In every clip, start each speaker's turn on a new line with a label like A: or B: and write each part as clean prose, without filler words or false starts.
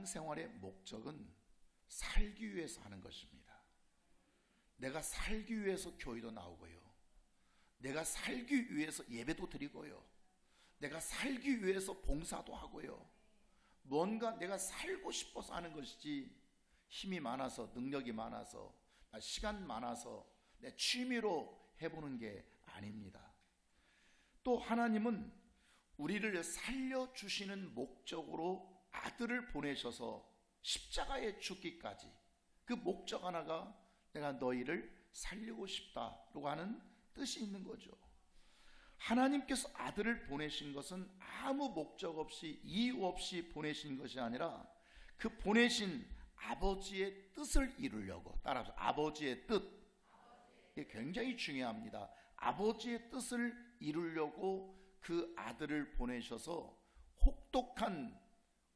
A: 신앙생활의 목적은 살기 위해서 하는 것입니다. 내가 살기 위해서 교회도 나오고요, 내가 살기 위해서 예배도 드리고요, 내가 살기 위해서 봉사도 하고요, 뭔가 내가 살고 싶어서 하는 것이지 힘이 많아서, 능력이 많아서, 시간 많아서 내 취미로 해보는 게 아닙니다. 또 하나님은 우리를 살려주시는 목적으로 아들을 보내셔서 십자가에 죽기까지, 그 목적 하나가 내가 너희를 살리고 싶다라고 하는 뜻이 있는 거죠. 하나님께서 아들을 보내신 것은 아무 목적 없이, 이유 없이 보내신 것이 아니라 그 보내신 아버지의 뜻을 이루려고. 따라서 아버지의 뜻, 이게 굉장히 중요합니다. 아버지의 뜻을 이루려고 그 아들을 보내셔서 혹독한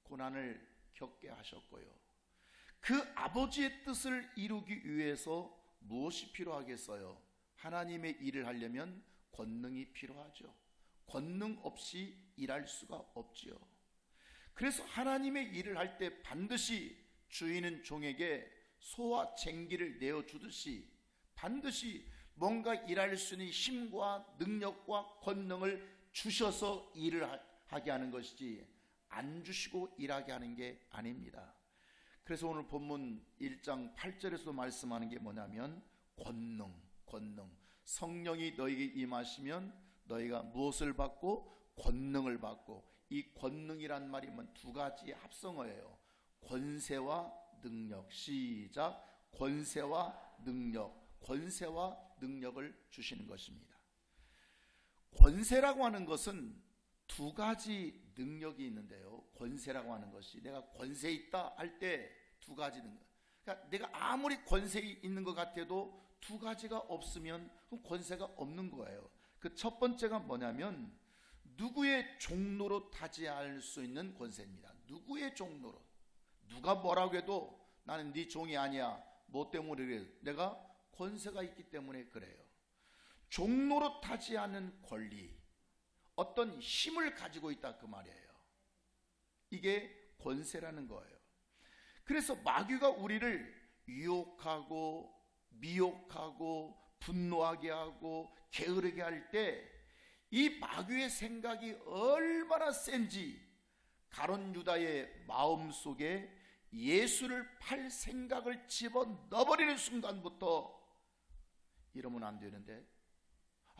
A: 고난을 겪게 하셨고요, 그 아버지의 뜻을 이루기 위해서 무엇이 필요하겠어요? 하나님의 일을 하려면 권능이 필요하죠. 권능 없이 일할 수가 없지요. 그래서 하나님의 일을 할 때 반드시 주인은 종에게 소와 쟁기를 내어주듯이 반드시 뭔가 일할 수 있는 힘과 능력과 권능을 주셔서 일을 하게 하는 것이지 안 주시고 일하게 하는 게 아닙니다. 그래서 오늘 본문 1장 8절에서 말씀하는 게 뭐냐면 권능. 성령이 너에게 임하시면 너희가 무엇을 받고? 권능을 받고. 이 권능이란 말이 두 가지의 합성어예요. 권세와 능력. 시작. 권세와 능력. 권세와 능력을 주시는 것입니다. 권세라고 하는 것은 두 가지 능력이 있는데요, 권세라고 하는 것이, 내가 권세 있다 할 때 두 가지 능력, 그러니까 내가 아무리 권세 있는 것 같아도 두 가지가 없으면 그럼 권세가 없는 거예요. 그 첫 번째가 뭐냐면 누구의 종로로 타지 않을 수 있는 권세입니다. 누구의 종로로. 누가 뭐라고 해도 나는 네 종이 아니야. 뭐 때문에 그래? 내가 권세가 있기 때문에 그래요. 종로로 타지 않는 권리, 어떤 힘을 가지고 있다, 그 말이에요. 이게 권세라는 거예요. 그래서 마귀가 우리를 유혹하고 미혹하고 분노하게 하고 게으르게 할 때 이 마귀의 생각이 얼마나 센지 가룟 유다의 마음속에 예수를 팔 생각을 집어넣어버리는 순간부터 이러면 안 되는데,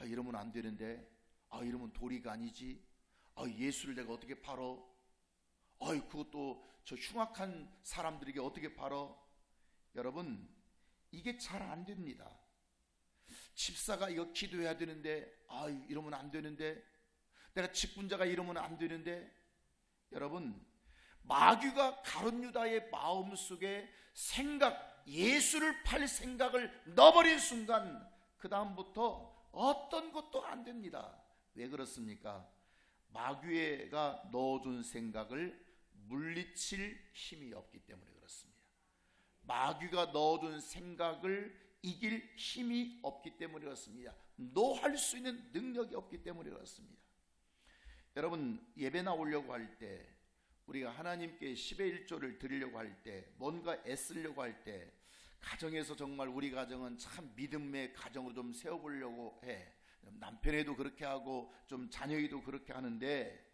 A: 이러면 안 되는데, 이러면 도리가 아니지, 예수를 내가 어떻게 팔어, 그것도 저 흉악한 사람들에게 어떻게 팔어. 여러분, 이게 잘 안 됩니다. 집사가 이거 기도해야 되는데 이러면 안 되는데, 내가 직분자가 이러면 안 되는데. 여러분, 마귀가 가룟 유다의 마음속에 생각, 예수를 팔 생각을 넣어버린 순간 그 다음부터 어떤 것도 안 됩니다. 왜 그렇습니까? 마귀가 넣어준 생각을 물리칠 힘이 없기 때문에 그렇습니다. 마귀가 넣어준 생각을 이길 힘이 없기 때문에 그렇습니다. 노할 수 있는 능력이 없기 때문에 그렇습니다. 여러분, 예배 나오려고 할 때, 우리가 하나님께 10의 1조를 드리려고 할 때, 뭔가 애쓰려고 할 때, 가정에서 정말 우리 가정은 참 믿음의 가정으로 좀 세워보려고 해. 남편애도 그렇게 하고 좀 자녀애도 그렇게 하는데,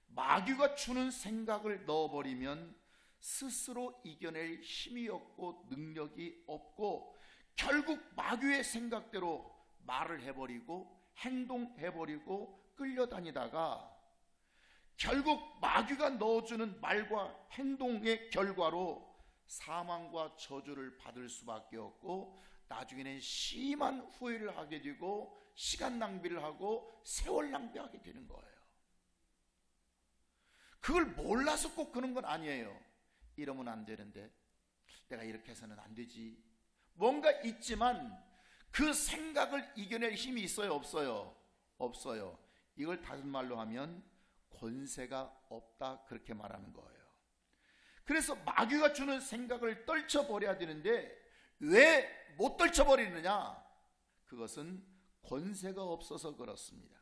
A: 마귀가 주는 생각을 넣어버리면 스스로 이겨낼 힘이 없고 능력이 없고, 결국 마귀의 생각대로 말을 해버리고 행동해버리고 끌려다니다가 결국 마귀가 넣어주는 말과 행동의 결과로 사망과 저주를 받을 수밖에 없고, 나중에는 심한 후회를 하게 되고 시간 낭비를 하고 세월 낭비하게 되는 거예요. 그걸 몰라서 꼭 그런 건 아니에요. 이러면 안 되는데, 내가 이렇게 해서는 안 되지, 뭔가 있지만 그 생각을 이겨낼 힘이 있어요, 없어요? 없어요. 이걸 다른 말로 하면 권세가 없다, 그렇게 말하는 거예요. 그래서 마귀가 주는 생각을 떨쳐버려야 되는데 왜 못 떨쳐버리느냐? 그것은 권세가 없어서 그렇습니다.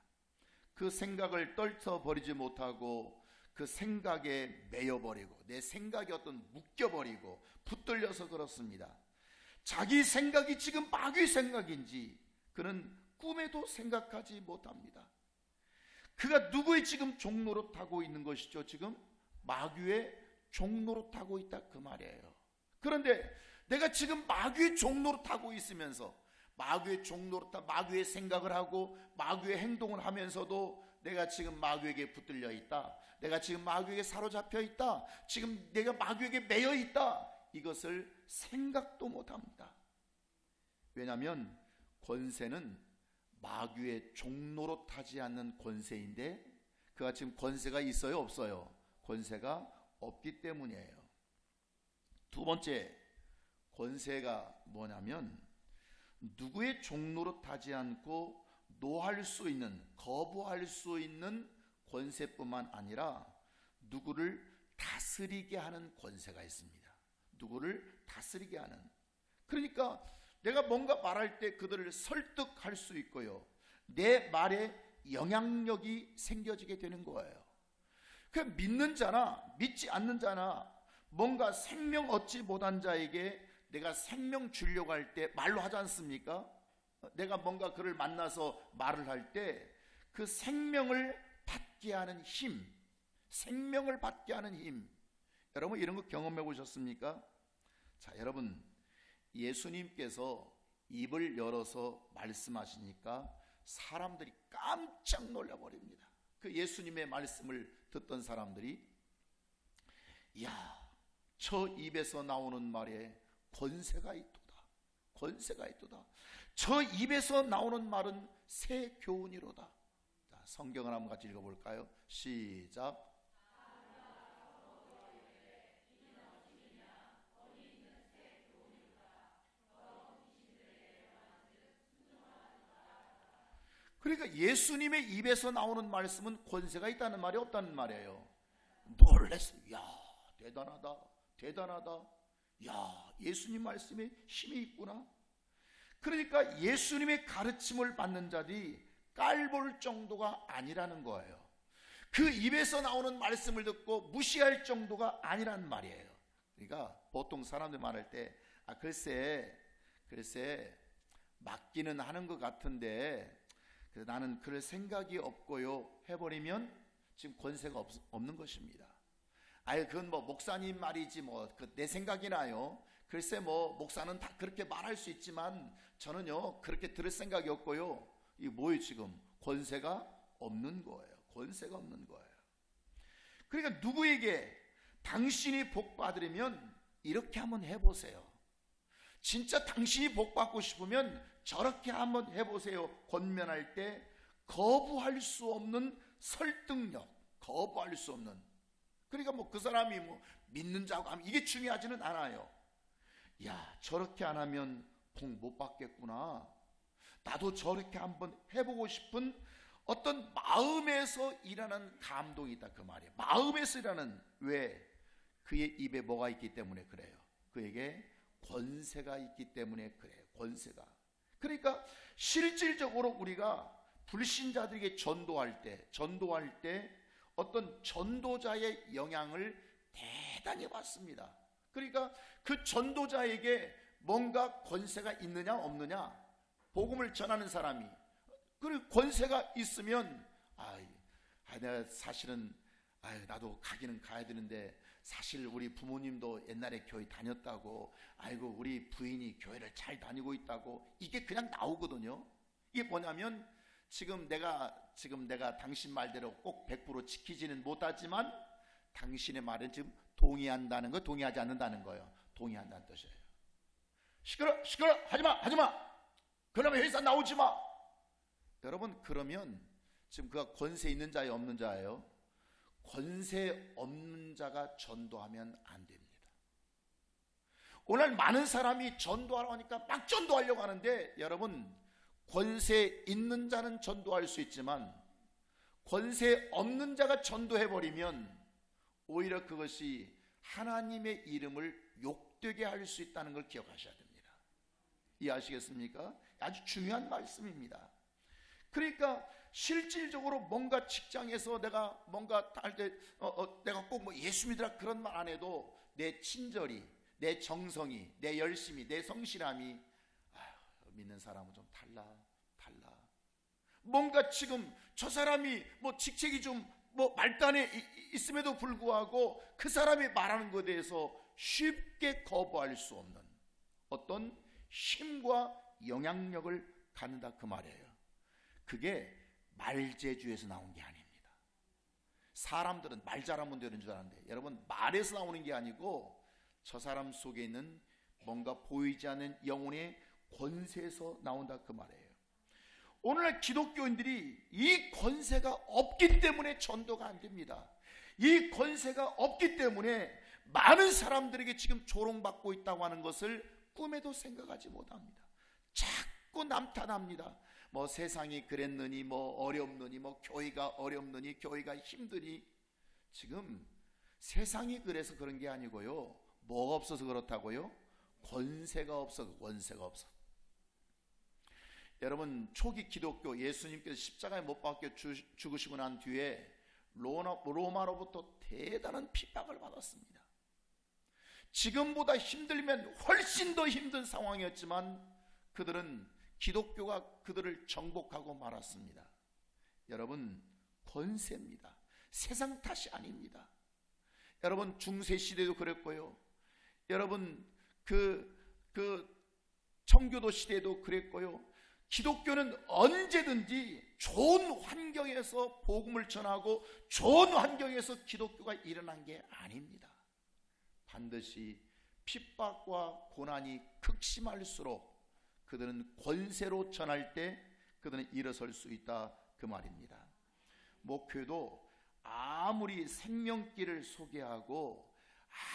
A: 그 생각을 떨쳐버리지 못하고 그 생각에 매여버리고 내 생각이 어떤 묶여버리고 붙들려서 그렇습니다. 자기 생각이 지금 마귀의 생각인지 그는 꿈에도 생각하지 못합니다. 그가 누구의 지금 종로로 타고 있는 것이죠? 지금 마귀의 종로로 타고 있다 그 말이에요. 그런데 내가 지금 마귀의 종로로 타고 있으면서 마귀의 종로로 마귀의 생각을 하고 마귀의 행동을 하면서도 내가 지금 마귀에게 붙들려 있다, 내가 지금 마귀에게 사로잡혀 있다, 지금 내가 마귀에게 매여 있다, 이것을 생각도 못합니다. 왜냐하면 권세는 마귀의 종로로 타지 않는 권세인데 그가 지금 권세가 있어요 없어요? 권세가 없기 때문이에요. 두 번째 권세가 뭐냐면 누구의 종로로 타지 않고 노할 수 있는, 거부할 수 있는 권세뿐만 아니라 누구를 다스리게 하는 권세가 있습니다. 누구를 다스리게 하는. 그러니까 내가 뭔가 말할 때 그들을 설득할 수 있고요, 내 말에 영향력이 생겨지게 되는 거예요. 그 믿는 자나 믿지 않는 자나 뭔가 생명 얻지 못한 자에게 내가 생명 주려고 할 때 말로 하지 않습니까? 내가 뭔가 그를 만나서 말을 할 때 그 생명을 받게 하는 힘, 생명을 받게 하는 힘, 여러분 이런 거 경험해 보셨습니까? 자, 여러분 예수님께서 입을 열어서 말씀하시니까 사람들이 깜짝 놀라버립니다. 그 예수님의 말씀을 듣던 사람들이 이야, 저 입에서 나오는 말에 권세가 있도다, 권세가 있도다. 저 입에서 나오는 말은 새 교훈이로다. 자, 성경을 한번 같이 읽어볼까요? 시작. 그러니까 예수님의 입에서 나오는 말씀은 권세가 있다는 말이 없다는 말이에요. 놀랐어요. 야, 대단하다, 대단하다. 야, 예수님 말씀에 힘이 있구나. 그러니까 예수님의 가르침을 받는 자들이 깔볼 정도가 아니라는 거예요. 그 입에서 나오는 말씀을 듣고 무시할 정도가 아니라는 말이에요. 그러니까 보통 사람들 말할 때 글쎄 맞기는 하는 것 같은데 나는 그럴 생각이 없고요 해버리면 지금 권세가 없는 것입니다. 그건 뭐 목사님 말이지 뭐 내 생각이 나요. 글쎄 뭐 목사는 다 그렇게 말할 수 있지만 저는요 그렇게 들을 생각이 없고요. 이게 뭐예요? 지금 권세가 없는 거예요. 권세가 없는 거예요. 그러니까 누구에게 당신이 복 받으려면 이렇게 한번 해보세요. 진짜 당신이 복 받고 싶으면 저렇게 한번 해보세요. 권면할 때 거부할 수 없는 설득력, 거부할 수 없는. 그러니까 뭐 그 사람이 뭐 믿는 자고 하면 이게 중요하지는 않아요. 야, 저렇게 안 하면 복 못 받겠구나. 나도 저렇게 한번 해보고 싶은 어떤 마음에서 일하는 감동이 있다 그 말이에요. 마음에서 일하는. 왜? 그의 입에 뭐가 있기 때문에 그래요. 그에게 권세가 있기 때문에 그래요. 권세가. 그러니까 실질적으로 우리가 불신자들에게 전도할 때 어떤 전도자의 영향을 대단히 받습니다. 그러니까 그 전도자에게 뭔가 권세가 있느냐 없느냐, 복음을 전하는 사람이 그 권세가 있으면 내가 사실은 나도 가기는 가야 되는데 사실 우리 부모님도 옛날에 교회 다녔다고, 아이고 우리 부인이 교회를 잘 다니고 있다고, 이게 그냥 나오거든요. 이게 뭐냐면 지금 내가 당신 말대로 꼭 100% 지키지는 못하지만 당신의 말은 지금 동의한다는 거, 동의하지 않는다는 거예요. 동의한다는 뜻이에요. 시끄러 하지마. 그러면 회사 나오지마. 여러분, 그러면 지금 그가 권세 있는 자예요, 없는 자예요? 권세 없는 자가 전도하면 안 됩니다. 오늘 많은 사람이 전도하러 하니까 막 전도하려고 하는데, 여러분, 권세 있는 자는 전도할 수 있지만 권세 없는 자가 전도해버리면 오히려 그것이 하나님의 이름을 욕되게 할 수 있다는 걸 기억하셔야 됩니다. 이해하시겠습니까? 아주 중요한 말씀입니다. 그러니까 실질적으로 뭔가 직장에서 내가 뭔가 할 때 내가 꼭 뭐 예수 믿으라 그런 말 안 해도 내 친절이, 내 정성이, 내 열심이, 내 성실함이 믿는 사람은 좀 달라. 뭔가 지금 저 사람이 뭐 직책이 좀 뭐 말단에 있음에도 불구하고 그 사람이 말하는 것에 대해서 쉽게 거부할 수 없는 어떤 힘과 영향력을 갖는다 그 말이에요. 그게 말재주에서 나온 게 아닙니다. 사람들은 말 잘하면 되는 줄 아는데 여러분, 말에서 나오는 게 아니고 저 사람 속에 있는 뭔가 보이지 않는 영혼의 권세에서 나온다 그 말이에요. 오늘날 기독교인들이 이 권세가 없기 때문에 전도가 안 됩니다. 이 권세가 없기 때문에 많은 사람들에게 지금 조롱받고 있다고 하는 것을 꿈에도 생각하지 못합니다. 자꾸 남탓합니다. 뭐 세상이 그랬느니, 뭐 어렵느니, 뭐 교회가 어렵느니, 교회가 힘드니. 지금 세상이 그래서 그런 게 아니고요, 뭐가 없어서 그렇다고요? 권세가 없어. 권세가 없어. 여러분, 초기 기독교, 예수님께서 십자가에 못 박혀 죽으시고 난 뒤에 로마로부터 대단한 핍박을 받았습니다. 지금보다 힘들면 훨씬 더 힘든 상황이었지만 그들은 기독교가 그들을 정복하고 말았습니다. 여러분, 권세입니다. 세상 탓이 아닙니다. 여러분, 중세 시대도 그랬고요, 여러분 청교도 시대도 그랬고요, 기독교는 언제든지 좋은 환경에서 복음을 전하고 좋은 환경에서 기독교가 일어난 게 아닙니다. 반드시 핍박과 고난이 극심할수록 그들은 권세로 전할 때 그들은 일어설 수 있다 그 말입니다. 목회도 아무리 생명길을 소개하고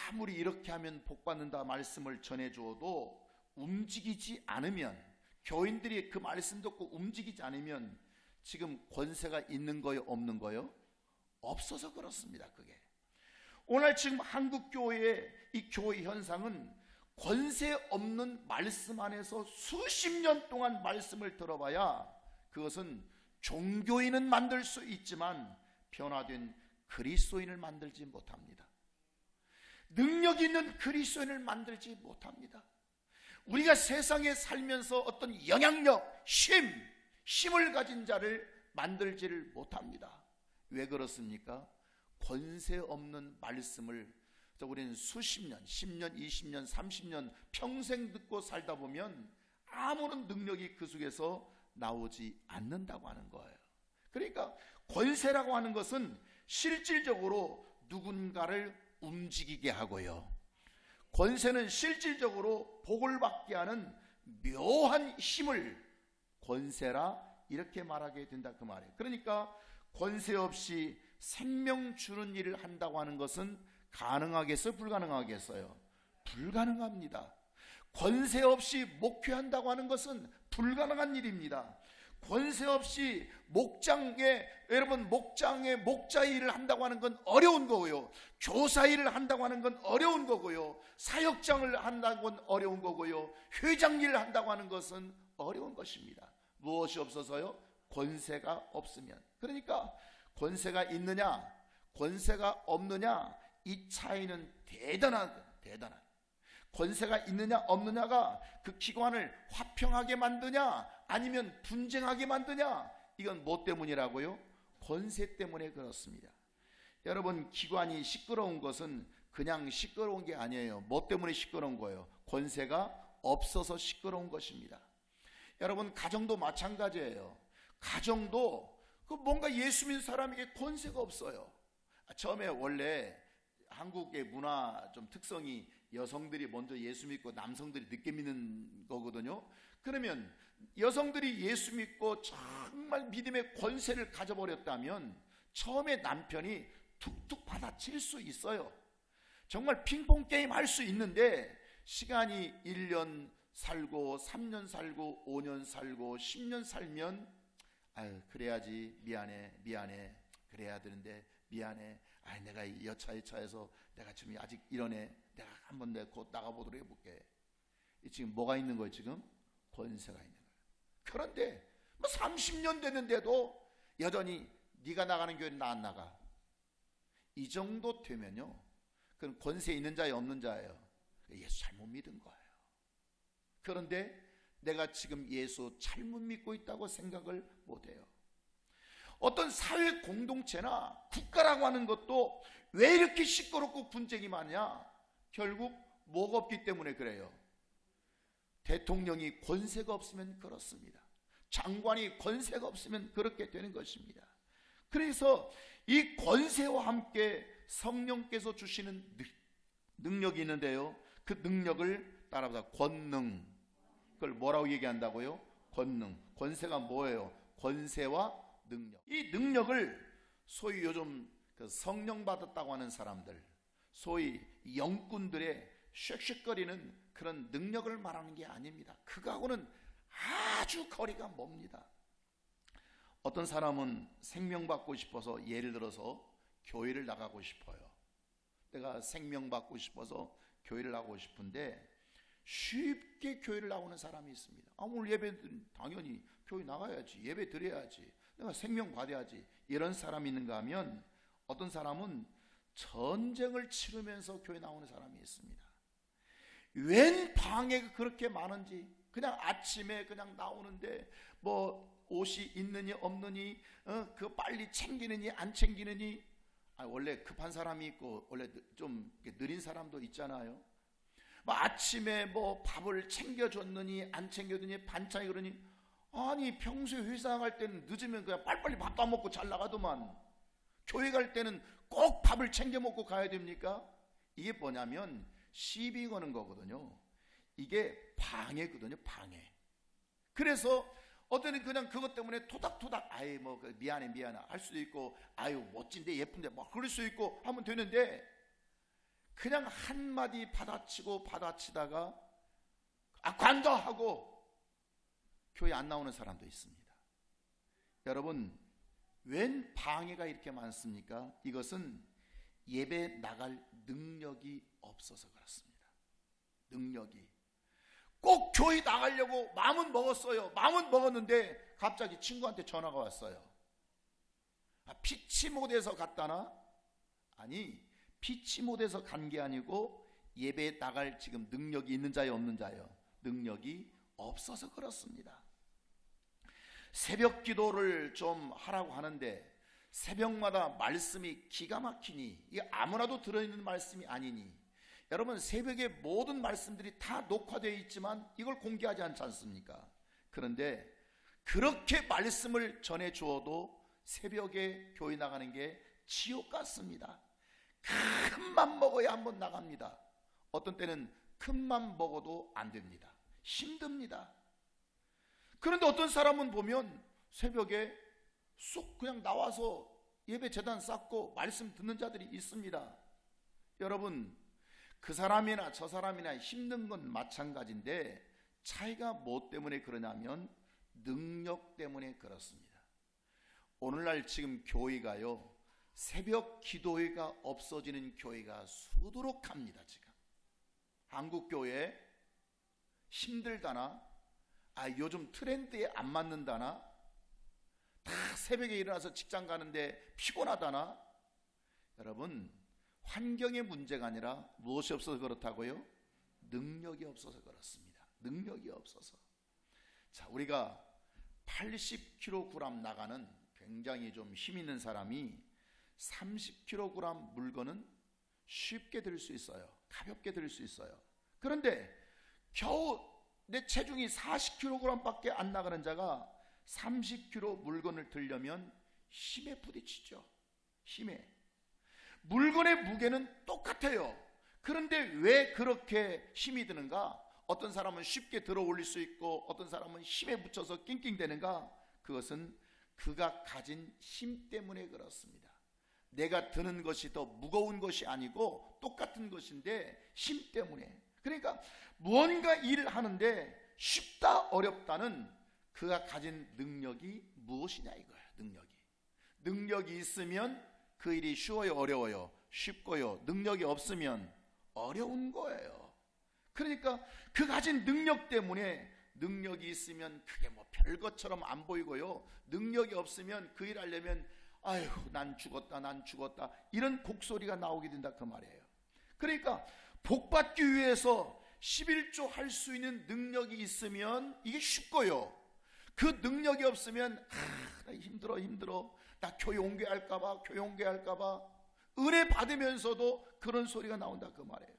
A: 아무리 이렇게 하면 복받는다 말씀을 전해주어도 움직이지 않으면, 교인들이 그 말씀 듣고 움직이지 않으면 지금 권세가 있는 거요, 없는 거요? 없어서 그렇습니다. 그게 오늘 지금 한국 교회의 이 교회 현상은 권세 없는 말씀 안에서 수십 년 동안 말씀을 들어봐야 그것은 종교인은 만들 수 있지만 변화된 그리스도인을 만들지 못합니다. 능력 있는 그리스도인을 만들지 못합니다. 우리가 세상에 살면서 어떤 영향력, 힘을 가진 자를 만들지를 못합니다. 왜 그렇습니까? 권세 없는 말씀을 우리는 수십 년, 10년, 20년, 30년 평생 듣고 살다 보면 아무런 능력이 그 속에서 나오지 않는다고 하는 거예요. 그러니까 권세라고 하는 것은 실질적으로 누군가를 움직이게 하고요, 권세는 실질적으로 복을 받게 하는 묘한 힘을 권세라 이렇게 말하게 된다 그 말이에요. 그러니까 권세 없이 생명 주는 일을 한다고 하는 것은 가능하겠어요? 불가능하겠어요? 불가능합니다. 권세 없이 목회한다고 하는 것은 불가능한 일입니다. 권세 없이 목장의 목자 일을 한다고 하는 건 어려운 거고요, 교사 일을 한다고 하는 건 어려운 거고요, 사역장을 한다는 건 어려운 거고요, 회장 일을 한다고 하는 것은 어려운 것입니다. 무엇이 없어서요? 권세가 없으면. 그러니까 권세가 있느냐 권세가 없느냐, 이 차이는 대단한 권세가 있느냐 없느냐가 그 기관을 화평하게 만드냐 아니면 분쟁하게 만드냐, 이건 뭐 때문이라고요? 권세 때문에 그렇습니다. 여러분, 기관이 시끄러운 것은 그냥 시끄러운 게 아니에요. 뭐 때문에 시끄러운 거예요? 권세가 없어서 시끄러운 것입니다. 여러분, 가정도 마찬가지예요. 가정도 뭔가 예수 믿는 사람에게 권세가 없어요. 처음에 원래 한국의 문화 좀 특성이 여성들이 먼저 예수 믿고 남성들이 늦게 믿는 거거든요. 그러면 여성들이 예수 믿고 정말 믿음의 권세를 가져버렸다면 처음에 남편이 툭툭 받아칠 수 있어요. 정말 핑퐁 게임 할 수 있는데 시간이 1년 살고 3년 살고 5년 살고 10년 살면 아유, 그래야지, 미안해 그래야 되는데 미안해, 내가 이 여차에 처해서 내가 지금 아직 이러네, 내가 한번 내가 곧 나가보도록 해볼게. 지금 뭐가 있는 거예요? 지금 권세가 있는 거예요. 그런데 뭐 30년 됐는데도 여전히 네가 나가는 교회는 나 안 나가. 이 정도 되면요, 그건 권세 있는 자예요, 없는 자예요? 예수 잘못 믿은 거예요. 그런데 내가 지금 예수 잘못 믿고 있다고 생각을 못해요. 어떤 사회 공동체나 국가라고 하는 것도 왜 이렇게 시끄럽고 분쟁이 많냐? 결국 뭐가 없기 때문에 그래요. 대통령이 권세가 없으면 그렇습니다. 장관이 권세가 없으면 그렇게 되는 것입니다. 그래서 이 권세와 함께 성령께서 주시는 능력이 있는데요, 그 능력을 따라서 권능, 그걸 뭐라고 얘기한다고요? 권능. 권세가 뭐예요? 권세와 능력. 이 능력을 소위 요즘 그 성령 받았다고 하는 사람들, 소위 영꾼들의 쉑쉑거리는 그런 능력을 말하는 게 아닙니다. 그거하고는 아주 거리가 멉니다. 어떤 사람은 생명받고 싶어서, 예를 들어서 교회를 나가고 싶어요. 내가 생명받고 싶어서 교회를 나가고 싶은데 쉽게 교회를 나오는 사람이 있습니다. 오늘 예배 당연히 교회 나가야지, 예배 드려야지, 내가 생명 받아야지, 이런 사람이 있는가 하면 어떤 사람은 전쟁을 치르면서 교회 나오는 사람이 있습니다. 웬 방해가 그렇게 많은지, 그냥 아침에 그냥 나오는데 뭐 옷이 있느니 없느니, 그 빨리 챙기느니 안 챙기느니, 원래 급한 사람이 있고 원래 좀 느린 사람도 있잖아요. 뭐 아침에 뭐 밥을 챙겨줬느니 안 챙겨줬느니, 반찬이 그러니, 아니 평소에 회사 갈 때는 늦으면 그냥 빨리빨리 밥도 안 먹고 잘 나가더만 교회 갈 때는 꼭 밥을 챙겨 먹고 가야 됩니까? 이게 뭐냐면 시비 거는 거거든요. 이게 방해거든요, 방해. 그래서 어떤 그냥 그것 때문에 토닥토닥, 아이 뭐 미안해 할 수도 있고, 아유 멋진데 예쁜데 뭐 그럴 수 있고 하면 되는데, 그냥 한마디 받아치다가 관둬하고 교회 안 나오는 사람도 있습니다. 여러분, 웬 방해가 이렇게 많습니까? 이것은 예배 나갈 능력이 없어서 그렇습니다. 능력이. 꼭 교회 나가려고 마음은 먹었어요. 마음은 먹었는데 갑자기 친구한테 전화가 왔어요. 피치 못해서 갔다나? 아니, 피치 못해서 간 게 아니고 예배에 나갈 지금 능력이 있는 자요, 없는 자요? 능력이 없어서 그렇습니다. 새벽 기도를 좀 하라고 하는데 새벽마다 말씀이 기가 막히니, 이게 아무나도 들어있는 말씀이 아니니, 여러분 새벽에 모든 말씀들이 다 녹화되어 있지만 이걸 공개하지 않지 않습니까? 그런데 그렇게 말씀을 전해 주어도 새벽에 교회 나가는 게 지옥 같습니다. 큰맘 먹어야 한번 나갑니다. 어떤 때는 큰맘 먹어도 안 됩니다. 힘듭니다. 그런데 어떤 사람은 보면 새벽에 쏙 그냥 나와서 예배 제단 쌓고 말씀 듣는 자들이 있습니다. 여러분, 그 사람이나 저 사람이나 힘든 건 마찬가지인데 차이가 뭐 때문에 그러냐면 능력 때문에 그렇습니다. 오늘날 지금 교회가요, 새벽 기도회가 없어지는 교회가 수두룩합니다. 지금 한국 교회 힘들다나, 요즘 트렌드에 안 맞는다나, 다 새벽에 일어나서 직장 가는데 피곤하다나. 여러분, 환경의 문제가 아니라 무엇이 없어서 그렇다고요? 능력이 없어서 그렇습니다. 능력이 없어서. 자, 우리가 80kg 나가는 굉장히 좀 힘 있는 사람이 30kg 물건은 쉽게 들 수 있어요. 가볍게 들 수 있어요. 그런데 겨우 내 체중이 40kg 밖에 안 나가는 자가 30kg 물건을 들려면 힘에 부딪히죠. 힘에. 물건의 무게는 똑같아요. 그런데 왜 그렇게 힘이 드는가? 어떤 사람은 쉽게 들어 올릴 수 있고 어떤 사람은 힘에 붙여서 낑낑대는가? 그것은 그가 가진 힘 때문에 그렇습니다. 내가 드는 것이 더 무거운 것이 아니고 똑같은 것인데 힘 때문에. 그러니까 무언가 일을 하는데 쉽다 어렵다는 그가 가진 능력이 무엇이냐 이거예요. 능력이 있으면 그 일이 쉬워요, 어려워요? 쉽고요. 능력이 없으면 어려운 거예요. 그러니까 그 가진 능력 때문에 능력이 있으면 그게 뭐 별것처럼 안 보이고요, 능력이 없으면 그 일 하려면 아휴 난 죽었다 난 죽었다 이런 곡소리가 나오게 된다 그 말이에요. 그러니까 복받기 위해서 11조 할 수 있는 능력이 있으면 이게 쉽고요, 그 능력이 없으면 나 힘들어 나 교회 옮겨야 할까봐 은혜 받으면서도 그런 소리가 나온다 그 말이에요.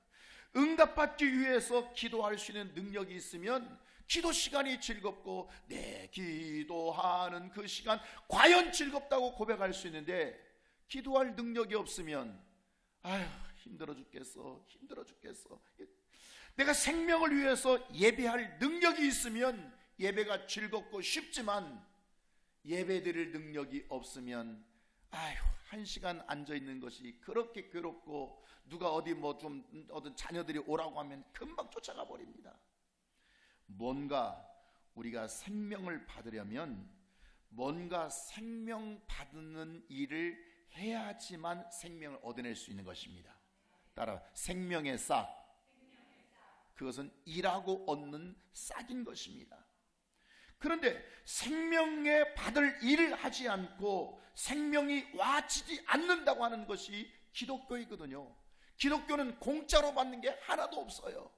A: 응답받기 위해서 기도할 수 있는 능력이 있으면 기도 시간이 즐겁고 내 기도하는 그 시간 과연 즐겁다고 고백할 수 있는데, 기도할 능력이 없으면 아휴 힘들어 죽겠어. 내가 생명을 위해서 예배할 능력이 있으면 예배가 즐겁고 쉽지만, 예배 드릴 능력이 없으면 아휴 1시간 앉아있는 것이 그렇게 괴롭고, 누가 어디 어떤 자녀들이 오라고 하면 금방 쫓아가 버립니다. 뭔가 우리가 생명을 받으려면 뭔가 생명 받는 일을 해야지만 생명을 얻어낼 수 있는 것입니다. 따라 생명의 싹, 그것은 일하고 얻는 싹인 것입니다. 그런데 생명에 받을 일을 하지 않고 생명이 와지지 않는다고 하는 것이 기독교이거든요. 기독교는 공짜로 받는 게 하나도 없어요.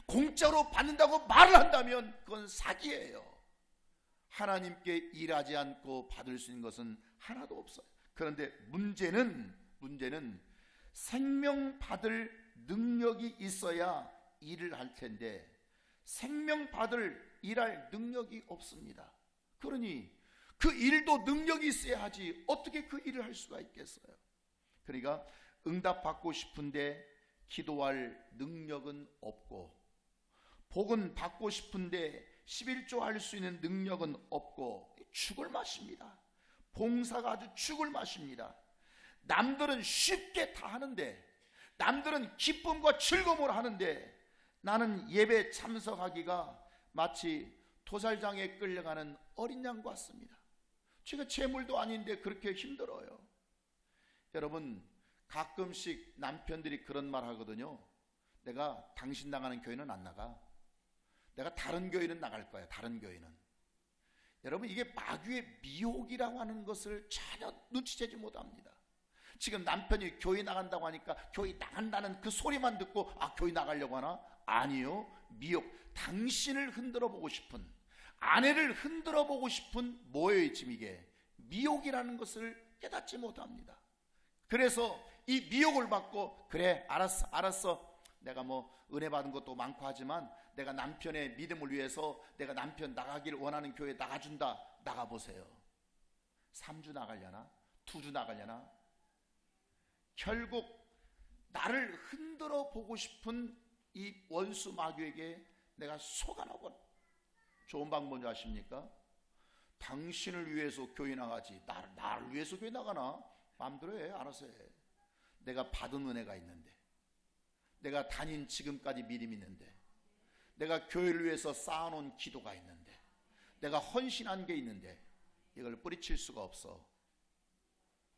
A: 공짜로 받는다고 말을 한다면 그건 사기예요. 하나님께 일하지 않고 받을 수 있는 것은 하나도 없어요. 그런데 문제는 생명 받을 능력이 있어야 일을 할 텐데, 생명 받을 일할 능력이 없습니다. 그러니 그 일도 능력이 있어야 하지 어떻게 그 일을 할 수가 있겠어요? 그러니까 응답받고 싶은데 기도할 능력은 없고, 복은 받고 싶은데 11조 할 수 있는 능력은 없고, 죽을 맛입니다. 봉사가 아주 죽을 맛입니다. 남들은 쉽게 다 하는데, 남들은 기쁨과 즐거움을 하는데, 나는 예배 참석하기가 마치 도살장에 끌려가는 어린 양 같습니다. 제가 재물도 아닌데 그렇게 힘들어요. 여러분, 가끔씩 남편들이 그런 말 하거든요. 내가 당신 나가는 교회는 안 나가. 내가 다른 교회는 나갈 거야. 다른 교회는. 여러분, 이게 마귀의 미혹이라고 하는 것을 전혀 눈치채지 못합니다. 지금 남편이 교회 나간다고 하니까 교회 나간다는 그 소리만 듣고 교회 나가려고 하나? 아니요. 미혹. 당신을 흔들어 보고 싶은, 아내를 흔들어 보고 싶은 뭐예요 지금 이게? 미혹이라는 것을 깨닫지 못합니다. 그래서 이 미혹을 받고, 그래 알았어 내가 은혜 받은 것도 많고 하지만 내가 남편의 믿음을 위해서 내가 남편 나가기를 원하는 교회에 나가준다. 나가보세요. 3주 나가려나? 2주 나가려나? 결국 나를 흔들어 보고 싶은 이 원수 마귀에게 내가 속아나버려. 좋은 방법 뭔지 아십니까? 당신을 위해서 교회 나가지 나를 위해서 교회 나가나? 마음대로 해. 알아서 해. 내가 받은 은혜가 있는데, 내가 다닌 지금까지 믿음이 있는데, 내가 교회를 위해서 쌓아놓은 기도가 있는데, 내가 헌신한 게 있는데 이걸 뿌리칠 수가 없어.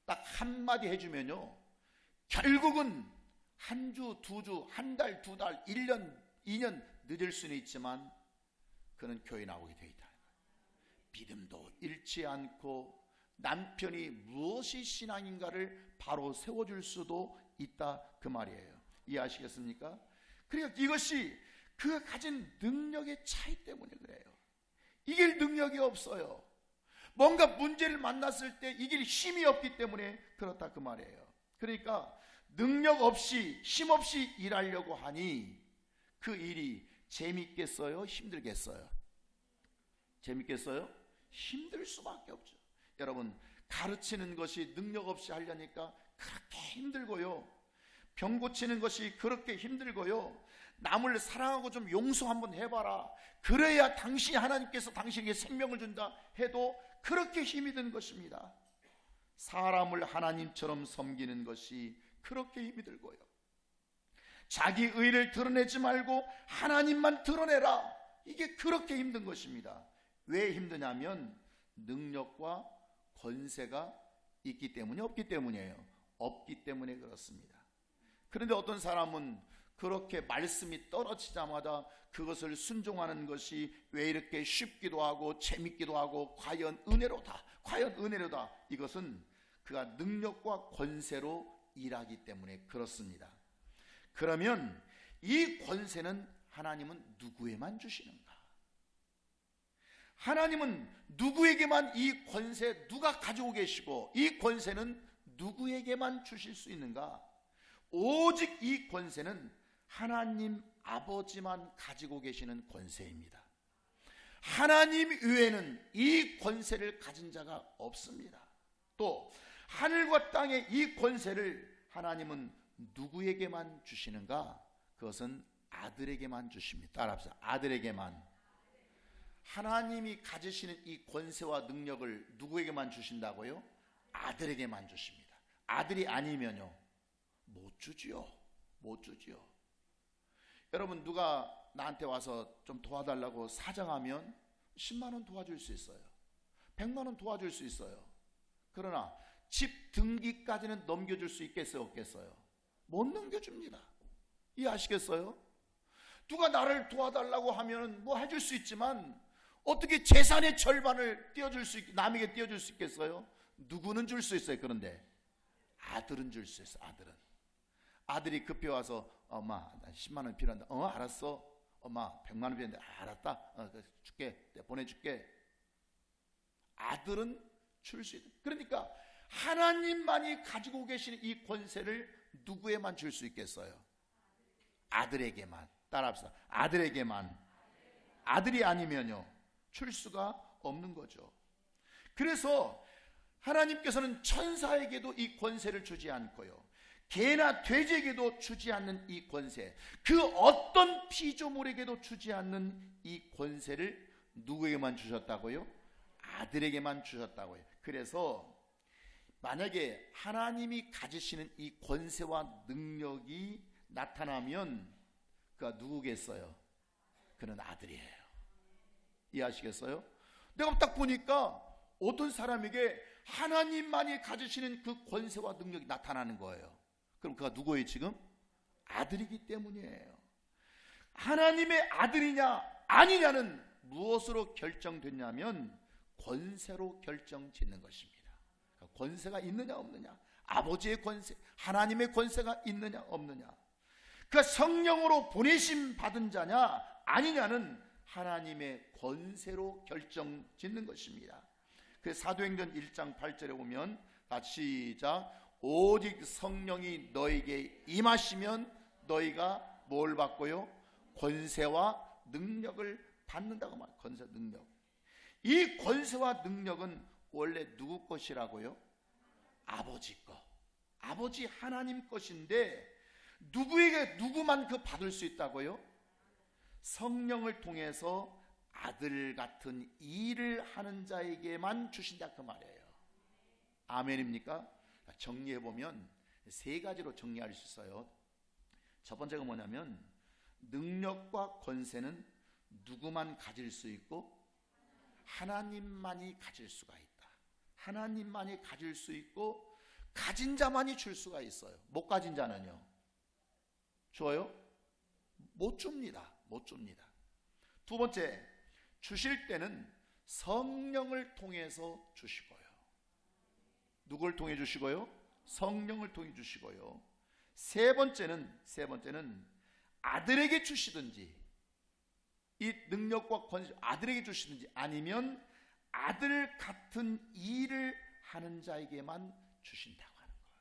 A: 딱 한마디 해주면요, 결국은 한 주, 2주, 한 달, 2달, 1년, 2년 늦을 수는 있지만 그는 교회 나오게 되어 있다. 믿음도 잃지 않고 남편이 무엇이 신앙인가를 바로 세워줄 수도 있다 그 말이에요. 이해하시겠습니까? 그러니까 이것이 그가 가진 능력의 차이 때문에 그래요. 이길 능력이 없어요. 뭔가 문제를 만났을 때 이길 힘이 없기 때문에 그렇다 그 말이에요. 그러니까 능력 없이 힘 없이 일하려고 하니 그 일이 재밌겠어요? 힘들겠어요? 재밌겠어요? 힘들 수밖에 없죠. 여러분, 가르치는 것이 능력 없이 하려니까 그렇게 힘들고요, 병 고치는 것이 그렇게 힘들고요, 남을 사랑하고 좀 용서 한번 해봐라, 그래야 당신이 하나님께서 당신에게 생명을 준다 해도 그렇게 힘이 든 것입니다. 사람을 하나님처럼 섬기는 것이 그렇게 힘이 들고요, 자기 의를 드러내지 말고 하나님만 드러내라, 이게 그렇게 힘든 것입니다. 왜 힘드냐면 능력과 권세가 있기 때문에 없기 때문이에요. 없기 때문에 그렇습니다. 그런데 어떤 사람은 그렇게 말씀이 떨어지자마자 그것을 순종하는 것이 왜 이렇게 쉽기도 하고 재밌기도 하고 과연 은혜로다, 과연 은혜로다. 이것은 그가 능력과 권세로 일하기 때문에 그렇습니다. 그러면 이 권세는 하나님은 누구에만 주시는가? 하나님은 누구에게만 이 권세, 누가 가지고 계시고 이 권세는 누구에게만 주실 수 있는가? 오직 이 권세는 하나님 아버지만 가지고 계시는 권세입니다. 하나님 외에는 이 권세를 가진 자가 없습니다. 또 하늘과 땅의 이 권세를 하나님은 누구에게만 주시는가? 그것은 아들에게만 주십니다. 따라합시다. 아들에게만. 하나님이 가지시는 이 권세와 능력을 누구에게만 주신다고요? 아들에게만 주십니다. 아들이 아니면요, 못 주지요. 못 주지요. 여러분, 누가 나한테 와서 좀 도와달라고 사정하면 10만 원 도와줄 수 있어요. 100만 원 도와줄 수 있어요. 그러나 집 등기까지는 넘겨줄 수 있겠어요, 없겠어요? 못 넘겨줍니다. 이해하시겠어요? 누가 나를 도와달라고 하면 뭐 해줄 수 있지만 어떻게 재산의 절반을 남에게 띄워줄 수 있겠어요? 누구는 줄 수 있어요. 그런데 아들은 줄 수 있어요. 아들이 급히 와서 엄마 나 10만 원 필요한데 알았어. 엄마 100만 원 필요한데 알았다. 줄게. 내가 보내줄게. 아들은 줄 수 있다. 그러니까 하나님만이 가지고 계시는 이 권세를 누구에만 줄 수 있겠어요? 아들에게만. 따라합시다. 아들에게만. 아들이 아니면요, 줄 수가 없는 거죠. 그래서 하나님께서는 천사에게도 이 권세를 주지 않고요, 개나 돼지에게도 주지 않는 이 권세, 그 어떤 피조물에게도 주지 않는 이 권세를 누구에게만 주셨다고요? 아들에게만 주셨다고요. 그래서 만약에 하나님이 가지시는 이 권세와 능력이 나타나면 그가 누구겠어요? 그는 아들이에요. 이해하시겠어요? 내가 딱 보니까 어떤 사람에게 하나님만이 가지시는 그 권세와 능력이 나타나는 거예요. 그럼 그가 누구예요 지금? 아들이기 때문이에요. 하나님의 아들이냐 아니냐는 무엇으로 결정됐냐면 권세로 결정짓는 것입니다. 그러니까 권세가 있느냐 없느냐, 아버지의 권세, 하나님의 권세가 있느냐 없느냐, 그 성령으로 보내심 받은 자냐 아니냐는 하나님의 권세로 결정짓는 것입니다. 그 사도행전 1장 8절에 보면 같이 시작. 오직 성령이 너에게 임하시면 너희가 뭘 받고요? 권세와 능력을 받는다고 말해요. 권세, 능력. 이 권세와 능력은 원래 누구 것이라고요? 아버지 것. 아버지 하나님 것인데 누구만 그 받을 수 있다고요? 성령을 통해서 아들 같은 일을 하는 자에게만 주신다 그 말이에요. 아멘입니까? 정리해보면 세 가지로 정리할 수 있어요. 첫 번째가 뭐냐면 능력과 권세는 누구만 가질 수 있고 하나님만이 가질 수가 있다. 하나님만이 가질 수 있고 가진 자만이 줄 수가 있어요. 못 가진 자는요? 줘요? 못 줍니다. 못 줍니다. 두 번째, 주실 때는 성령을 통해서 주시고요. 누굴 통해 주시고요? 성령을 통해 주시고요. 세 번째는 아들에게 주시든지, 이 능력과 권세 아들에게 주시든지, 아니면 아들 같은 일을 하는 자에게만 주신다고 하는 거예요.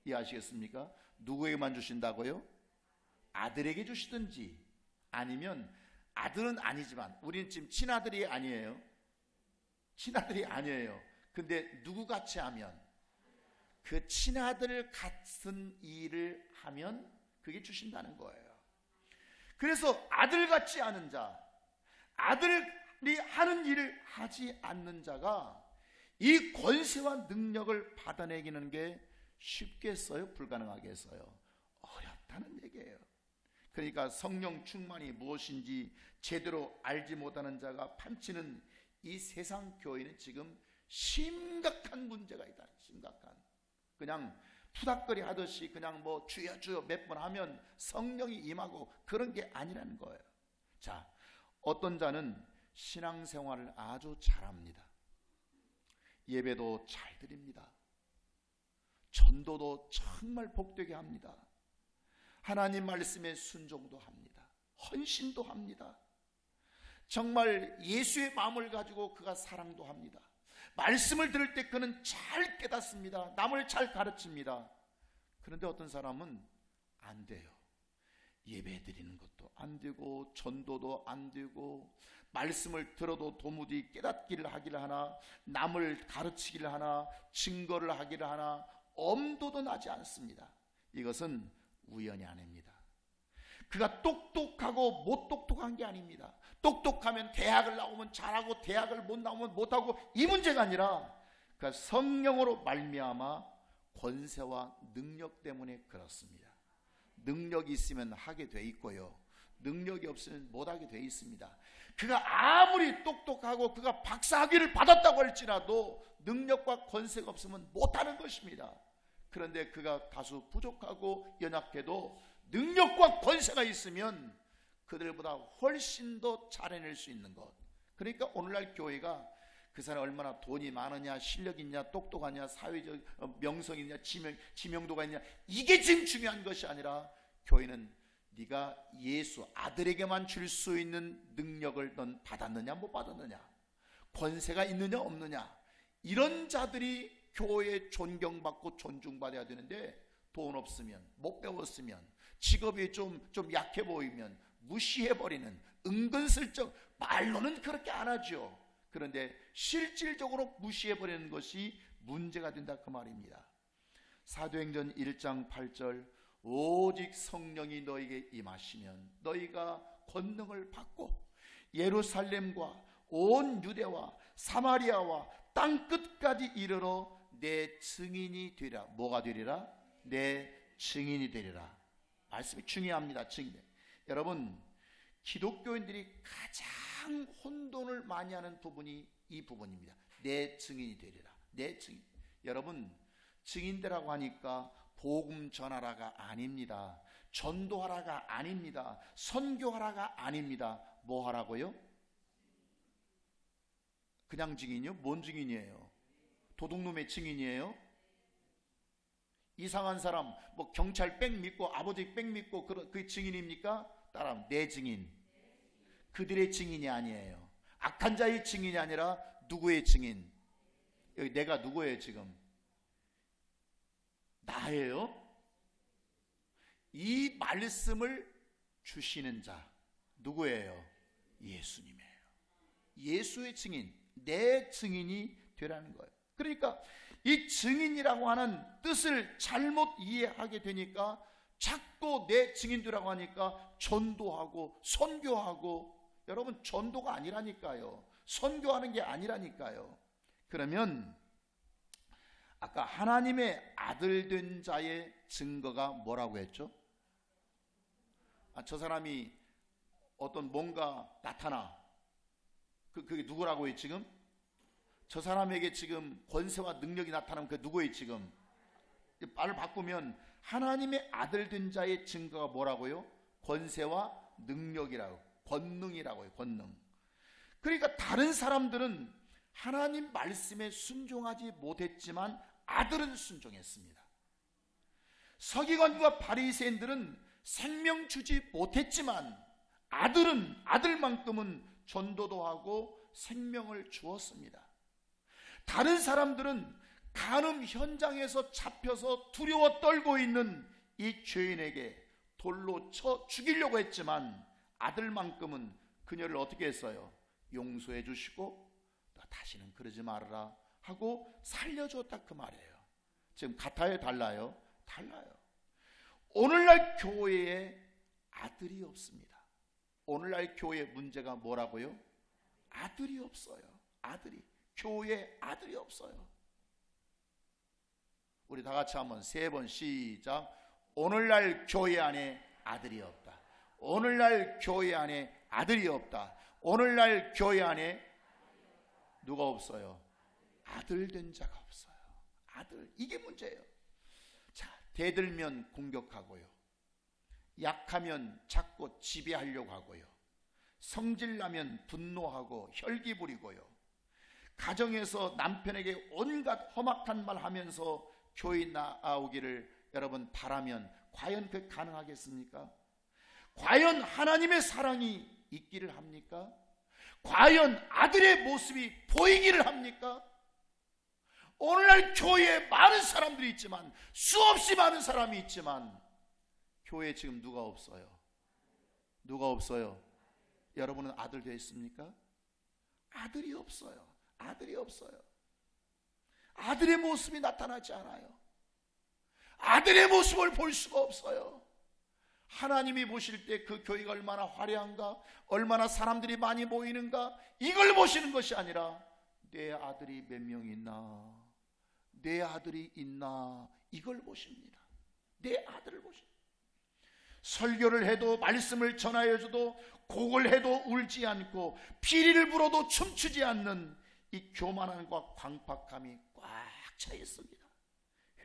A: 이해하시겠습니까? 누구에게만 주신다고요? 아들에게 주시든지, 아니면 아들은 아니지만 우리는 지금 친아들이 아니에요. 친아들이 아니에요. 근데 누구같이 하면, 그 친아들 같은 일을 하면 그게 주신다는 거예요. 그래서 아들같지 않은 자, 아들이 하는 일을 하지 않는 자가 이 권세와 능력을 받아내기는 게 쉽겠어요? 불가능하겠어요? 어렵다는 얘기예요. 그러니까 성령 충만이 무엇인지 제대로 알지 못하는 자가 판치는 이 세상 교회는 지금 심각한 문제가 있다. 심각한. 그냥 푸닥거리 하듯이 그냥 뭐 주여 주여 몇 번 하면 성령이 임하고 그런 게 아니라는 거예요. 자, 어떤 자는 신앙생활을 아주 잘합니다. 예배도 잘 드립니다. 전도도 정말 복되게 합니다. 하나님 말씀에 순종도 합니다. 헌신도 합니다. 정말 예수의 마음을 가지고 그가 사랑도 합니다. 말씀을 들을 때 그는 잘 깨닫습니다. 남을 잘 가르칩니다. 그런데 어떤 사람은 안 돼요. 예배 드리는 것도 안 되고 전도도 안 되고 말씀을 들어도 도무지 깨닫기를 하기를 하나, 남을 가르치기를 하나, 증거를 하기를 하나, 엄두도 나지 않습니다. 이것은 우연이 아닙니다. 그가 똑똑하고 못 똑똑한 게 아닙니다. 똑똑하면 대학을 나오면 잘하고 대학을 못 나오면 못하고 이 문제가 아니라 그가 성령으로 말미암아 권세와 능력 때문에 그렇습니다. 능력이 있으면 하게 돼 있고요, 능력이 없으면 못하게 돼 있습니다. 그가 아무리 똑똑하고 그가 박사학위를 받았다고 할지라도 능력과 권세가 없으면 못하는 것입니다. 그런데 그가 다소 부족하고 연약해도 능력과 권세가 있으면 그들보다 훨씬 더 잘해낼 수 있는 것. 그러니까 오늘날 교회가 그 사람이 얼마나 돈이 많으냐, 실력이 있냐, 똑똑하냐, 사회적 명성이 있냐, 지명도가 있냐, 이게 지금 중요한 것이 아니라 교회는 네가 예수 아들에게만 줄 수 있는 능력을 넌 받았느냐 못 받았느냐, 권세가 있느냐 없느냐, 이런 자들이 교회에 존경받고 존중받아야 되는데 돈 없으면, 못 배웠으면, 직업이 좀 약해 보이면 무시해버리는, 은근슬쩍 말로는 그렇게 안 하죠. 그런데 실질적으로 무시해버리는 것이 문제가 된다 그 말입니다. 사도행전 1장 8절 오직 성령이 너에게 임하시면 너희가 권능을 받고 예루살렘과 온 유대와 사마리아와 땅끝까지 이르러 내 증인이 되리라. 뭐가 되리라? 내 증인이 되리라. 말씀이 중요합니다. 증인. 여러분, 기독교인들이 가장 혼돈을 많이 하는 부분이 이 부분입니다. 내 증인이 되리라. 내 증인. 여러분, 증인되라고 하니까 복음 전하라가 아닙니다. 전도하라가 아닙니다. 선교하라가 아닙니다. 뭐 하라고요? 그냥 증인이요? 뭔 증인이에요? 도둑놈의 증인이에요? 이상한 사람, 뭐 경찰 백 믿고 아버지 백 믿고 그 증인입니까? 따라하면 내 증인. 그들의 증인이 아니에요. 악한 자의 증인이 아니라 누구의 증인? 여기 내가 누구예요 지금? 나예요? 이 말씀을 주시는 자 누구예요? 예수님이에요. 예수의 증인, 내 증인이 되라는 거예요. 그러니까 이 증인이라고 하는 뜻을 잘못 이해하게 되니까 자꾸 내 증인되라고 하니까 전도하고 선교하고, 여러분 전도가 아니라니까요. 선교하는 게 아니라니까요. 그러면 아까 하나님의 아들 된 자의 증거가 뭐라고 했죠? 저 사람이 어떤 뭔가 나타나. 그게 누구라고요 지금? 저 사람에게 지금 권세와 능력이 나타나면 그게 누구예요 지금? 말을 바꾸면 하나님의 아들 된 자의 증거가 뭐라고요? 권세와 능력이라고, 권능이라고요. 권능. 그러니까 다른 사람들은 하나님 말씀에 순종하지 못했지만 아들은 순종했습니다. 서기관과 바리새인들은 생명 주지 못했지만 아들은, 아들만큼은 전도도 하고 생명을 주었습니다. 다른 사람들은 간음 현장에서 잡혀서 두려워 떨고 있는 이 죄인에게 돌로 쳐 죽이려고 했지만 아들만큼은 그녀를 어떻게 했어요? 용서해 주시고 너 다시는 그러지 말아라 하고 살려줬다 그 말이에요. 지금 같아요 달라요? 달라요. 오늘날 교회에 아들이 없습니다. 오늘날 교회 문제가 뭐라고요? 아들이 없어요. 아들이. 교회에 아들이 없어요. 우리 다 같이 한번 3번 시작. 오늘날 교회 안에 아들이 없다. 오늘날 교회 안에 아들이 없다. 오늘날 교회 안에 누가 없어요? 아들 된 자가 없어요. 아들. 이게 문제예요. 자, 대들면 공격하고요, 약하면 자꾸 지배하려고 하고요, 성질나면 분노하고 혈기 부리고요, 가정에서 남편에게 온갖 험악한 말 하면서 교회 나오기를 여러분 바라면 과연 그 가능하겠습니까? 과연 하나님의 사랑이 있기를 합니까? 과연 아들의 모습이 보이기를 합니까? 오늘날 교회에 많은 사람들이 있지만, 수없이 많은 사람이 있지만, 교회에 지금 누가 없어요? 누가 없어요? 여러분은 아들 되었습니까? 아들이 없어요. 아들이 없어요. 아들의 모습이 나타나지 않아요. 아들의 모습을 볼 수가 없어요. 하나님이 보실 때 그 교회가 얼마나 화려한가, 얼마나 사람들이 많이 모이는가, 이걸 보시는 것이 아니라 내 아들이 몇 명 있나, 내 아들이 있나, 이걸 보십니다. 내 아들을 보십니다. 설교를 해도, 말씀을 전하여줘도, 곡을 해도 울지 않고, 피리를 불어도 춤추지 않는 이 교만함과 광팍함이 꽉 차 있습니다.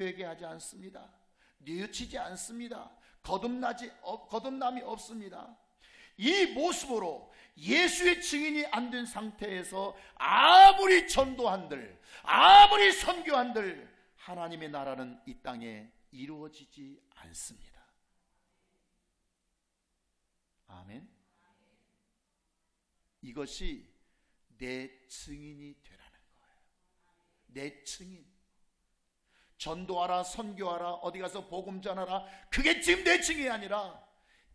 A: 회개하지 않습니다. 뉘우치지 않습니다. 거듭남이 없습니다. 이 모습으로 예수의 증인이 안 된 상태에서 아무리 전도한들, 아무리 선교한들, 하나님의 나라는 이 땅에 이루어지지 않습니다. 아멘. 이것이 내 증인이 되라는 거예요. 내 증인. 전도하라, 선교하라, 어디 가서 복음 전하라, 그게 지금 내 증인이 아니라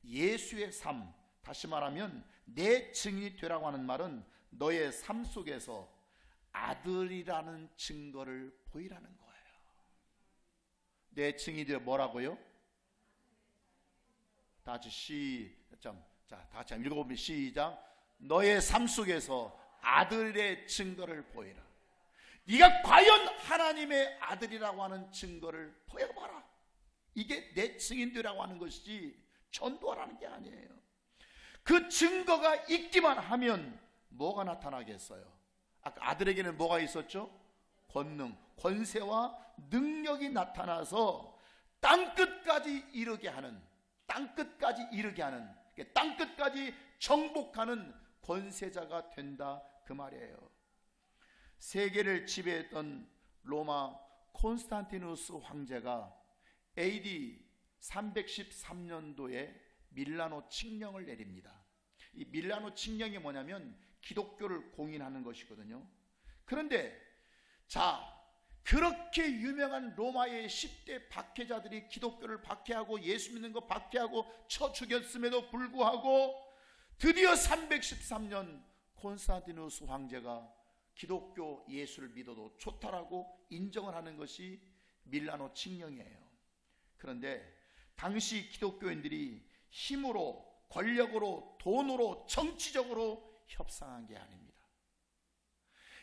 A: 예수의 삶, 다시 말하면 내 증인이 되라고 하는 말은 너의 삶 속에서 아들이라는 증거를 보이라는 거예요. 내 증인이 되어 뭐라고요? 다 같이 다 같이 읽어보면 시작. 너의 삶 속에서 아들의 증거를 보이라. 네가 과연 하나님의 아들이라고 하는 증거를 보여봐라. 이게 내 증인되라고 하는 것이지 전도하라는 게 아니에요. 그 증거가 있기만 하면 뭐가 나타나겠어요? 아까 아들에게는 뭐가 있었죠? 권능, 권세와 능력이 나타나서 땅끝까지 이르게 하는, 땅끝까지 정복하는 권세자가 된다, 그 말이에요. 세계를 지배했던 로마 콘스탄티누스 황제가 AD 313년도에 밀라노 칙령을 내립니다. 이 밀라노 칙령이 뭐냐면 기독교를 공인하는 것이거든요. 그런데 그렇게 유명한 로마의 10대 박해자들이 기독교를 박해하고 예수 믿는 거 박해하고 쳐 죽였음에도 불구하고 드디어 313년 콘스탄티누스 황제가 기독교 예수를 믿어도 좋다라고 인정을 하는 것이 밀라노 칙령이에요. 그런데 당시 기독교인들이 힘으로, 권력으로, 돈으로, 정치적으로 협상한 게 아닙니다.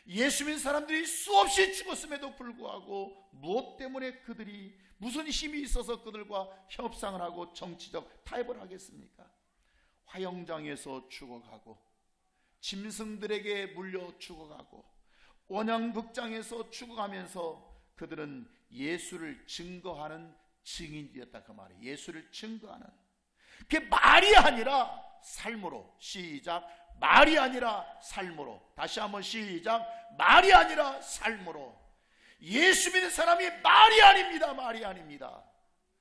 A: 예수 믿는 사람들이 수없이 죽었음에도 불구하고 무엇 때문에 그들이 무슨 힘이 있어서 그들과 협상을 하고 정치적 타협을 하겠습니까? 화영장에서 죽어가고, 짐승들에게 물려 죽어가고, 원형극장에서 죽어가면서 그들은 예수를 증거하는 증인이었다, 그 말이에요. 예수를 증거하는, 그게 말이 아니라 삶으로. 시작. 말이 아니라 삶으로. 다시 한번 시작. 말이 아니라 삶으로. 예수 믿는 사람이 말이 아닙니다. 말이 아닙니다.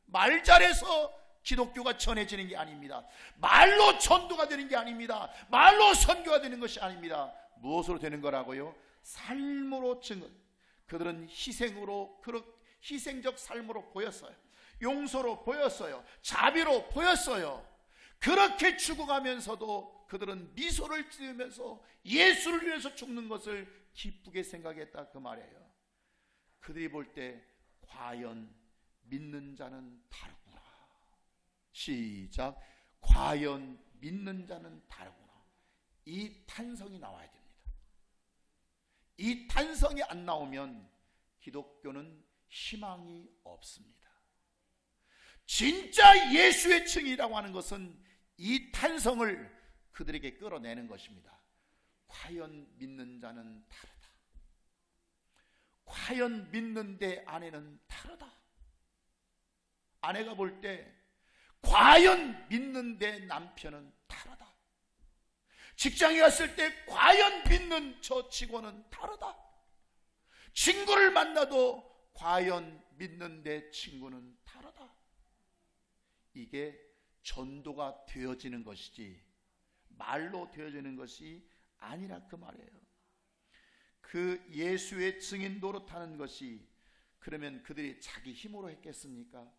A: 말 잘해서 기독교가 전해지는 게 아닙니다. 말로 전도가 되는 게 아닙니다. 말로 선교가 되는 것이 아닙니다. 무엇으로 되는 거라고요? 삶으로 증거. 그들은 희생으로, 희생적 삶으로 보였어요. 용서로 보였어요. 자비로 보였어요. 그렇게 죽어가면서도 그들은 미소를 지으면서 예수를 위해서 죽는 것을 기쁘게 생각했다, 그 말이에요. 그들이 볼 때 과연 믿는 자는 다르구나. 시작. 과연 믿는 자는 다르구나. 이 탄성이 나와야 됩니다. 이 탄성이 안 나오면 기독교는 희망이 없습니다. 진짜 예수의 증이라고 하는 것은 이 탄성을 그들에게 끌어내는 것입니다. 과연 믿는 자는 다르다. 과연 믿는 데 안에는 다르다. 아내가 볼 때 과연 믿는 내 남편은 다르다. 직장에 갔을 때 과연 믿는 저 직원은 다르다. 친구를 만나도 과연 믿는 내 친구는 다르다. 이게 전도가 되어지는 것이지 말로 되어지는 것이 아니라 그 말이에요. 그 예수의 증인 노릇하는 것이 그러면 그들이 자기 힘으로 했겠습니까?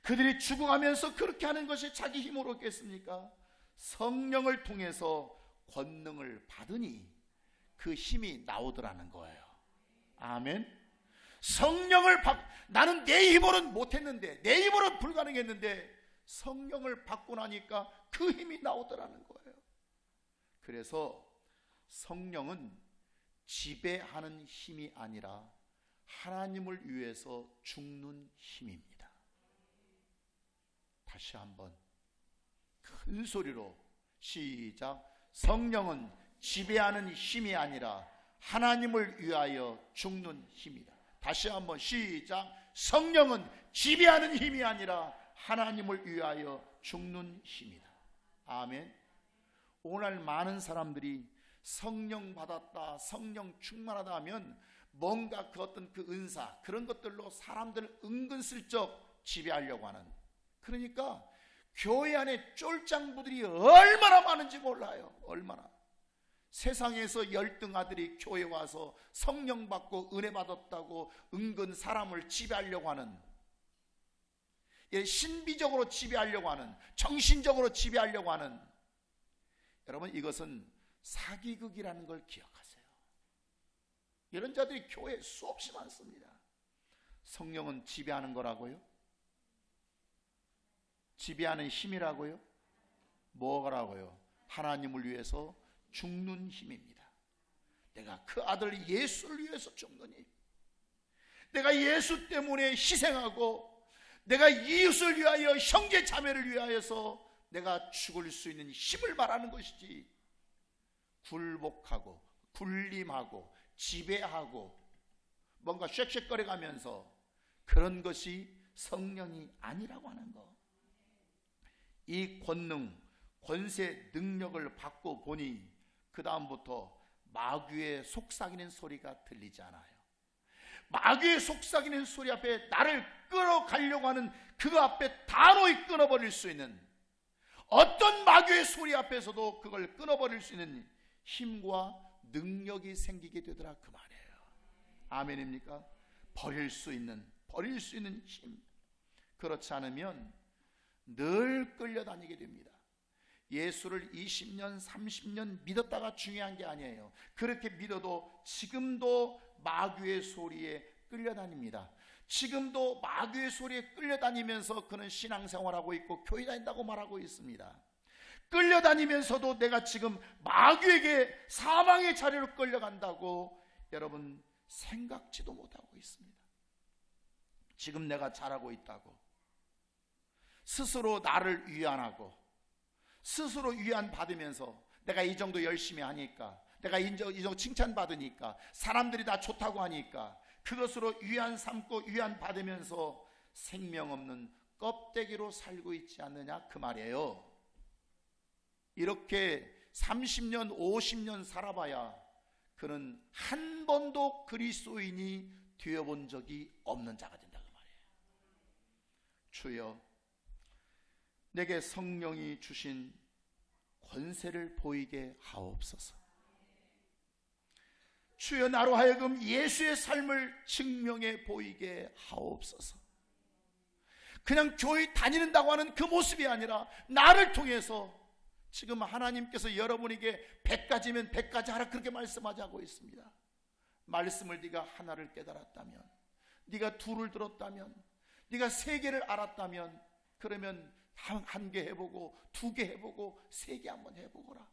A: 그들이 죽어가면서 그렇게 하는 것이 자기 힘으로 했겠습니까? 성령을 통해서 권능을 받으니 그 힘이 나오더라는 거예요. 아멘. 성령을 나는 내 힘으로는 못했는데, 내 힘으로는 불가능했는데 성령을 받고 나니까 그 힘이 나오더라는 거예요. 그래서 성령은 지배하는 힘이 아니라 하나님을 위해서 죽는 힘입니다. 다시 한번 큰 소리로 시작. 성령은 지배하는 힘이 아니라 하나님을 위하여 죽는 힘이다. 다시 한번 시작. 성령은 지배하는 힘이 아니라 하나님을 위하여 죽는 힘이다. 아멘. 오늘 많은 사람들이 성령 받았다, 성령 충만하다 하면 뭔가 그 어떤 그 은사, 그런 것들로 사람들을 은근슬쩍 지배하려고 하는, 그러니까 교회 안에 쫄장부들이 얼마나 많은지 몰라요. 얼마나. 세상에서 열등아들이 교회 와서 성령 받고 은혜 받았다고 은근 사람을 지배하려고 하는, 신비적으로 지배하려고 하는, 정신적으로 지배하려고 하는, 여러분 이것은 사기극이라는 걸 기억하세요. 이런 자들이 교회에 수없이 많습니다. 성령은 지배하는 거라고요? 지배하는 힘이라고요? 뭐라고요? 하나님을 위해서 죽는 힘입니다. 내가 그 아들 예수를 위해서 죽는 힘, 내가 예수 때문에 희생하고 내가 이웃을 위하여, 형제 자매를 위하여서 내가 죽을 수 있는 힘을 말하는 것이지, 굴복하고 군림하고 지배하고 뭔가 쉑쉑거려 가면서 그런 것이 성령이 아니라고 하는 거. 이 권능, 권세, 능력을 받고 보니 그 다음부터 마귀의 속삭이는 소리가 들리지 않아요. 마귀의 속삭이는 소리 앞에 나를 끌어가려고 하는 그 앞에 단호히 끊어버릴 수 있는, 어떤 마귀의 소리 앞에서도 그걸 끊어버릴 수 있는 힘과 능력이 생기게 되더라 그 말이에요. 아멘입니까? 버릴 수 있는 힘. 그렇지 않으면 늘 끌려다니게 됩니다. 예수를 20년 30년 믿었다가 중요한 게 아니에요. 그렇게 믿어도 지금도 마귀의 소리에 끌려다닙니다. 지금도 마귀의 소리에 끌려다니면서 그는 신앙생활하고 있고 교회 다닌다고 말하고 있습니다. 끌려다니면서도 내가 지금 마귀에게 사망의 자리로 끌려간다고 여러분 생각지도 못하고 있습니다. 지금 내가 잘하고 있다고 스스로 나를 위안하고 스스로 위안받으면서 내가 이 정도 열심히 하니까, 내가 이 정도 칭찬받으니까, 사람들이 다 좋다고 하니까 그것으로 위안 삼고 위안받으면서 생명 없는 껍데기로 살고 있지 않느냐 그 말이에요. 이렇게 30년 50년 살아봐야 그는 한 번도 그리스도인이 되어본 적이 없는 자가 된다 그 말이에요. 주여, 내게 성령이 주신 권세를 보이게 하옵소서. 주여, 나로 하여금 예수의 삶을 증명해 보이게 하옵소서. 그냥 교회 다니는다고 하는 그 모습이 아니라 나를 통해서 지금 하나님께서 여러분에게 100가지면 100가지 하라 그렇게 말씀하자고 있습니다. 말씀을 네가 하나를 깨달았다면, 네가 둘을 들었다면, 네가 세 개를 알았다면, 그러면 한 개 해보고, 두 개 해보고, 세 개 한번 해보거라.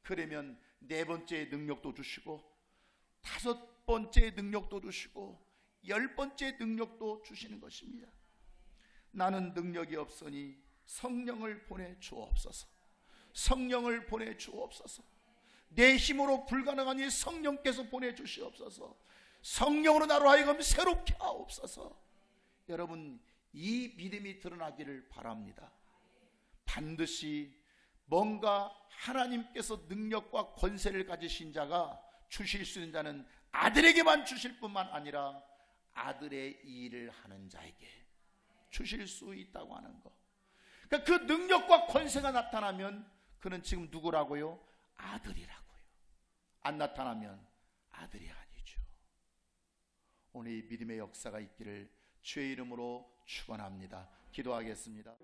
A: 그러면 네 번째 능력도 주시고, 다섯 번째 능력도 주시고, 10번째 능력도 주시는 것입니다. 나는 능력이 없으니 성령을 보내주옵소서. 성령을 보내주옵소서. 내 힘으로 불가능하니 성령께서 보내주시옵소서. 성령으로 나로 하여금 새롭게 하옵소서. 여러분, 이 믿음이 드러나기를 바랍니다. 반드시 뭔가 하나님께서 능력과 권세를 가지신 자가 주실 수 있는 자는 아들에게만 주실 뿐만 아니라 아들의 일을 하는 자에게 주실 수 있다고 하는 것. 그러니까 그 능력과 권세가 나타나면 그는 지금 누구라고요? 아들이라고요. 안 나타나면 아들이 아니죠. 오늘 이 믿음의 역사가 있기를 주의 이름으로 축원합니다. 기도하겠습니다.